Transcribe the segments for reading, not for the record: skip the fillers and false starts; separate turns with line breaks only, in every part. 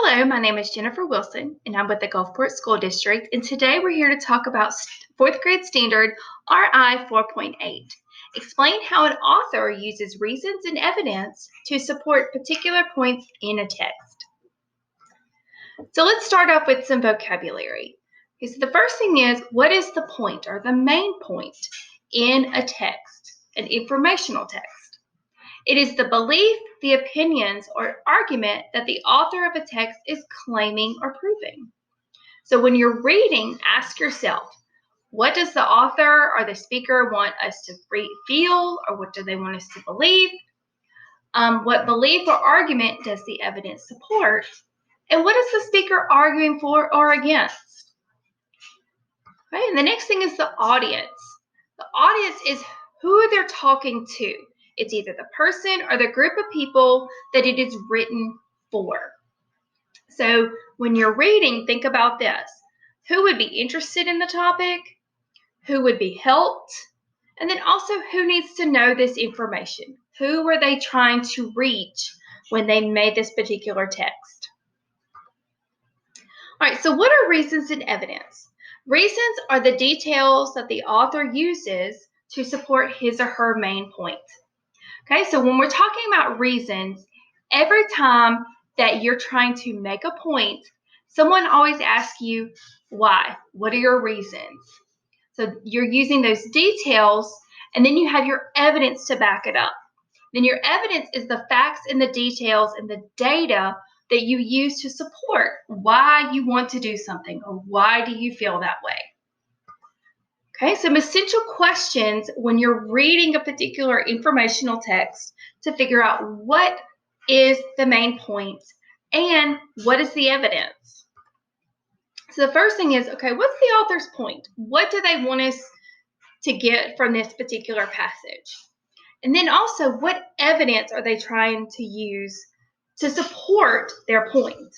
Hello, my name is Jennifer Wilson, and I'm with the Gulfport School District, and today we're here to talk about 4th grade standard RI.4.8. Explain how an author uses reasons and evidence to support particular points in a text. So let's start off with some vocabulary. Okay, so the first thing is, what is the point or the main point in a text, an informational text? It is the belief, the opinions, or argument that the author of a text is claiming or proving. So when you're reading, ask yourself, what does the author or the speaker want us to feel, or what do they want us to believe? What belief or argument does the evidence support? And what is the speaker arguing for or against? Right? And the next thing is the audience. The audience is who they're talking to. It's either the person or the group of people that it is written for. So when you're reading, think about this. Who would be interested in the topic? Who would be helped? And then also, who needs to know this information? Who were they trying to reach when they made this particular text? All right, so what are reasons and evidence? Reasons are the details that the author uses to support his or her main point. Okay, so when we're talking about reasons, every time that you're trying to make a point, someone always asks you, why? What are your reasons? So you're using those details, and then you have your evidence to back it up. Then your evidence is the facts and the details and the data that you use to support why you want to do something or why do you feel that way. Okay, some essential questions when you're reading a particular informational text to figure out what is the main point and what is the evidence. So the first thing is, okay, what's the author's point? What do they want us to get from this particular passage? And then also, what evidence are they trying to use to support their point?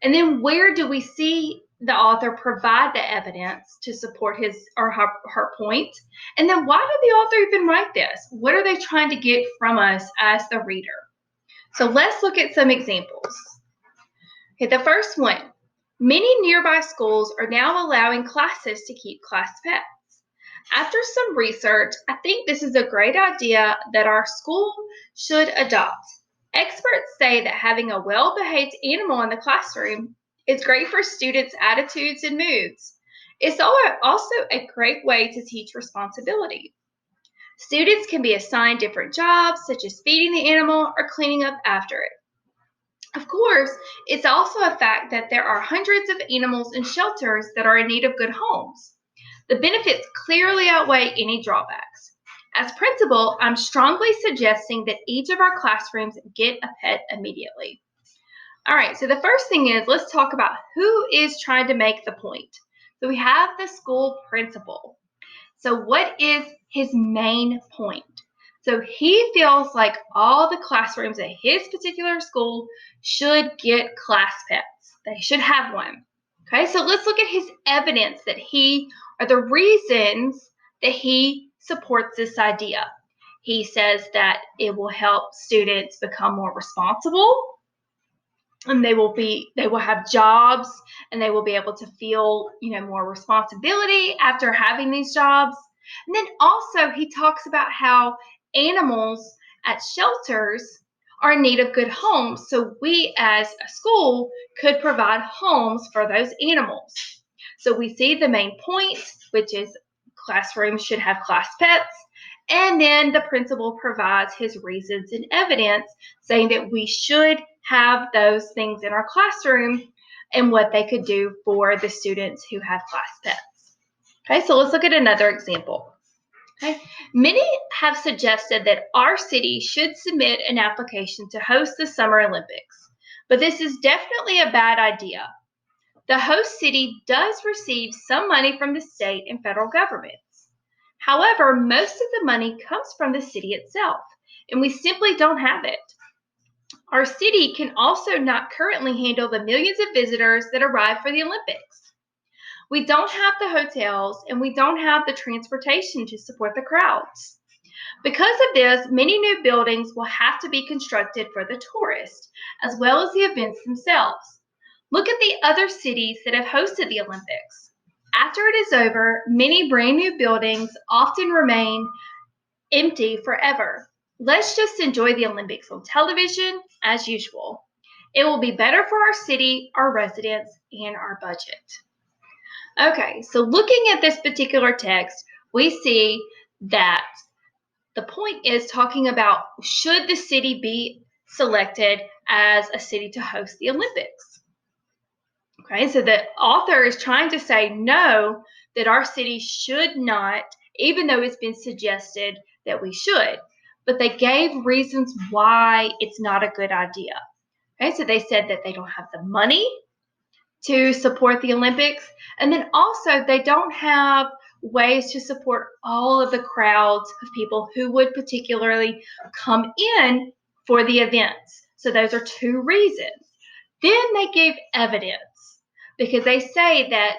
And then where do we see the author provide the evidence to support his or her point? And then why did the author even write this? What are they trying to get from us as the reader? So let's look at some examples. Okay, the first one, many nearby schools are now allowing classes to keep class pets. After some research, I think this is a great idea that our school should adopt. Experts say that having a well-behaved animal in the classroom is great for students' attitudes and moods. It's also a great way to teach responsibility. Students can be assigned different jobs, such as feeding the animal or cleaning up after it. Of course, it's also a fact that there are hundreds of animals in shelters that are in need of good homes. The benefits clearly outweigh any drawbacks. As principal, I'm strongly suggesting that each of our classrooms get a pet immediately. All right, so the first thing is, let's talk about who is trying to make the point. So we have the school principal. So what is his main point? So he feels like all the classrooms at his particular school should get class pets. They should have one. Okay, so let's look at his evidence that or the reasons that he supports this idea. He says that it will help students become more responsible, and they will have jobs, and they will be able to feel, more responsibility after having these jobs. And then also he talks about how animals at shelters are in need of good homes, so we as a school could provide homes for those animals. So we see the main point, which is classrooms should have class pets, and then the principal provides his reasons and evidence saying that we should have those things in our classroom and what they could do for the students who have class pets. Okay, so let's look at another example. Okay. Many have suggested that our city should submit an application to host the Summer Olympics, but this is definitely a bad idea. The host city does receive some money from the state and federal governments. However, most of the money comes from the city itself, and we simply don't have it. Our city can also not currently handle the millions of visitors that arrive for the Olympics. We don't have the hotels, and we don't have the transportation to support the crowds. Because of this, many new buildings will have to be constructed for the tourists, as well as the events themselves. Look at the other cities that have hosted the Olympics. After it is over, many brand new buildings often remain empty forever. Let's just enjoy the Olympics on television as usual. It will be better for our city, our residents, and our budget. Okay, so looking at this particular text, we see that the point is talking about should the city be selected as a city to host the Olympics? Okay, so the author is trying to say no, that our city should not, even though it's been suggested that we should. But they gave reasons why it's not a good idea. Okay, so they said that they don't have the money to support the Olympics, and then also they don't have ways to support all of the crowds of people who would particularly come in for the events. So those are two reasons. Then they gave evidence because they say that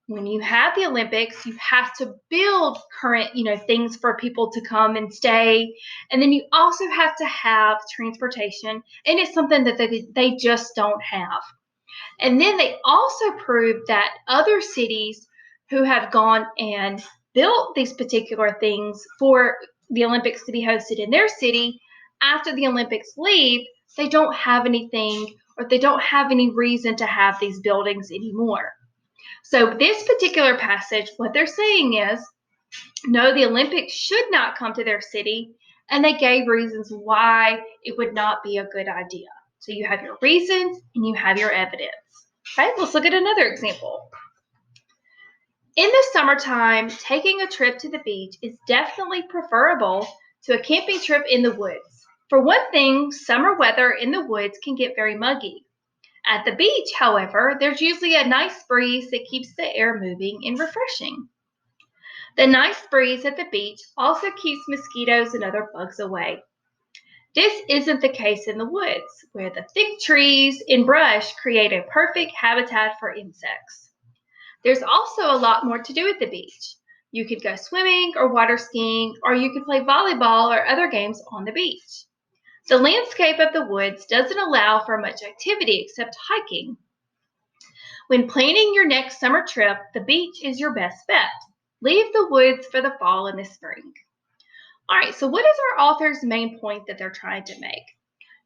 when you have the Olympics, you have to build current, things for people to come and stay. And then you also have to have transportation. And it's something that they just don't have. And then they also proved that other cities who have gone and built these particular things for the Olympics to be hosted in their city, after the Olympics leave, they don't have anything or they don't have any reason to have these buildings anymore. So this particular passage, what they're saying is, no, the Olympics should not come to their city, and they gave reasons why it would not be a good idea. So you have your reasons and you have your evidence. Okay, let's look at another example. In the summertime, taking a trip to the beach is definitely preferable to a camping trip in the woods. For one thing, summer weather in the woods can get very muggy. At the beach, however, there's usually a nice breeze that keeps the air moving and refreshing. The nice breeze at the beach also keeps mosquitoes and other bugs away. This isn't the case in the woods, where the thick trees and brush create a perfect habitat for insects. There's also a lot more to do at the beach. You could go swimming or water skiing, or you could play volleyball or other games on the beach. The landscape of the woods doesn't allow for much activity except hiking. When planning your next summer trip, the beach is your best bet. Leave the woods for the fall and the spring. All right, so what is our author's main point that they're trying to make?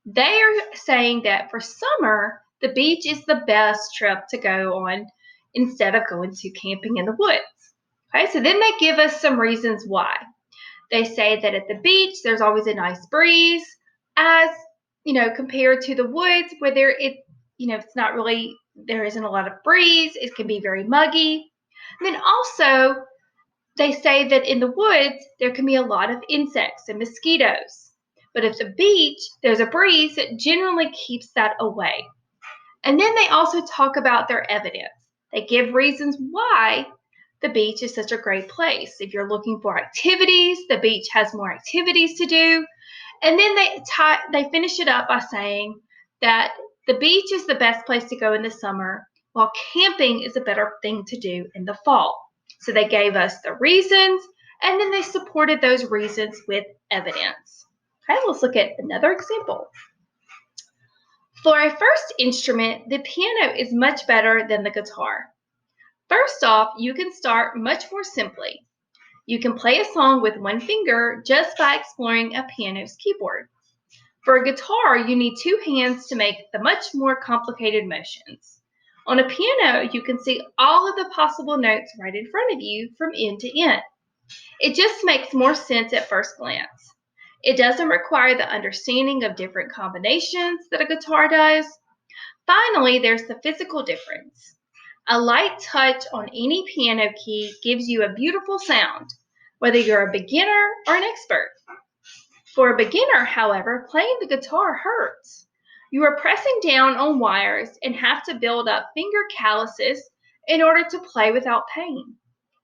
They are saying that for summer, the beach is the best trip to go on instead of going to camping in the woods. Okay, so then they give us some reasons why. They say that at the beach, there's always a nice breeze, as compared to the woods where it's not really, there isn't a lot of breeze. It can be very muggy. And then also, they say that in the woods, there can be a lot of insects and mosquitoes. But at the beach, there's a breeze that generally keeps that away. And then they also talk about their evidence. They give reasons why the beach is such a great place. If you're looking for activities, the beach has more activities to do. And then they finish it up by saying that the beach is the best place to go in the summer, while camping is a better thing to do in the fall. So they gave us the reasons, and then they supported those reasons with evidence. Okay, let's look at another example. For a first instrument, the piano is much better than the guitar. First off, you can start much more simply. You can play a song with one finger just by exploring a piano's keyboard. For a guitar, you need two hands to make the much more complicated motions. On a piano, you can see all of the possible notes right in front of you from end to end. It just makes more sense at first glance. It doesn't require the understanding of different combinations that a guitar does. Finally, there's the physical difference. A light touch on any piano key gives you a beautiful sound, whether you're a beginner or an expert. For a beginner, however, playing the guitar hurts. You are pressing down on wires and have to build up finger calluses in order to play without pain.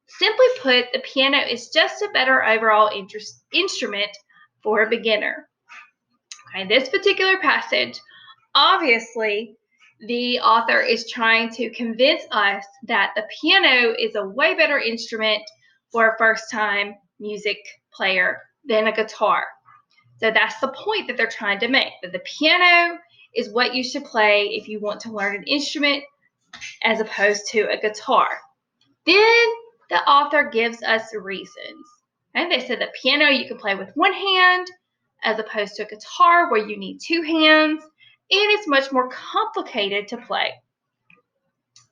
Simply put, the piano is just a better overall instrument for a beginner. Okay, this particular passage, obviously, the author is trying to convince us that the piano is a way better instrument for a first-time music player than a guitar. So that's the point that they're trying to make, that the piano is what you should play if you want to learn an instrument as opposed to a guitar. Then the author gives us reasons. And they said the piano you can play with one hand as opposed to a guitar where you need two hands, and it's much more complicated to play.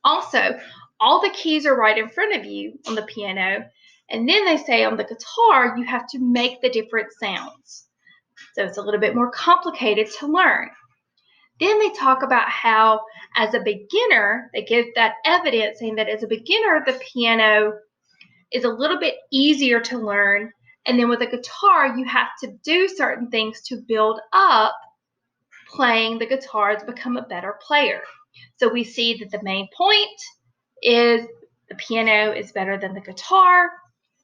Also, all the keys are right in front of you on the piano, and then they say on the guitar you have to make the different sounds. So it's a little bit more complicated to learn. Then they talk about how, as a beginner, they give that evidence saying that as a beginner, the piano is a little bit easier to learn. And then with a guitar, you have to do certain things to build up playing the guitar to become a better player. So we see that the main point is the piano is better than the guitar.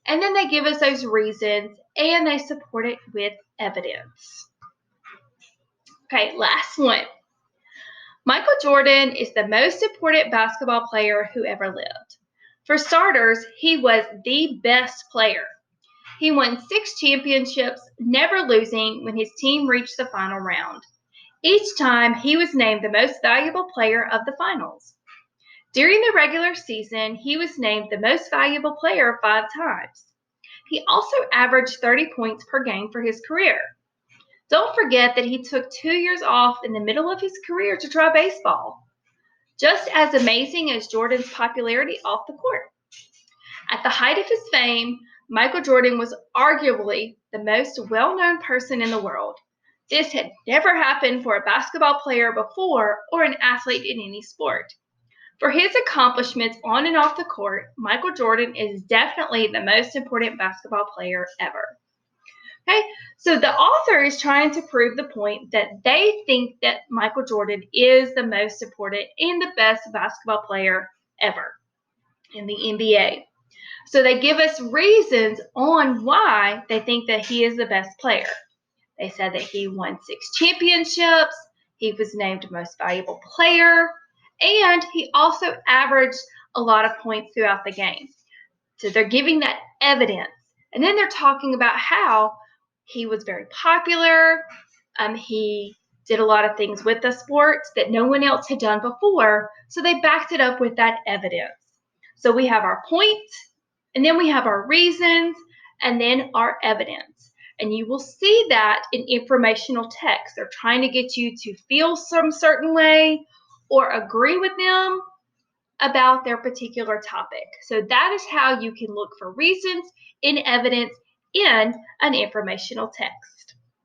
And then they give us those reasons and they support it with evidence. Okay, last one. Michael Jordan is the most important basketball player who ever lived. For starters, he was the best player. He won 6 championships, never losing when his team reached the final round. Each time, he was named the most valuable player of the finals. During the regular season, he was named the most valuable player 5 times. He also averaged 30 points per game for his career. Don't forget that he took 2 years off in the middle of his career to try baseball. Just as amazing as Jordan's popularity off the court. At the height of his fame, Michael Jordan was arguably the most well-known person in the world. This had never happened for a basketball player before or an athlete in any sport. For his accomplishments on and off the court, Michael Jordan is definitely the most important basketball player ever. Okay, so the author is trying to prove the point that they think that Michael Jordan is the most important and the best basketball player ever in the NBA. So they give us reasons on why they think that he is the best player. They said that he won 6 championships, he was named most valuable player, and he also averaged a lot of points throughout the game. So they're giving that evidence. And then they're talking about how he was very popular. He did a lot of things with the sports that no one else had done before. So they backed it up with that evidence. So we have our points, and then we have our reasons, and then our evidence. And you will see that in informational text. They're trying to get you to feel some certain way or agree with them about their particular topic. So that is how you can look for reasons in evidence in an informational text.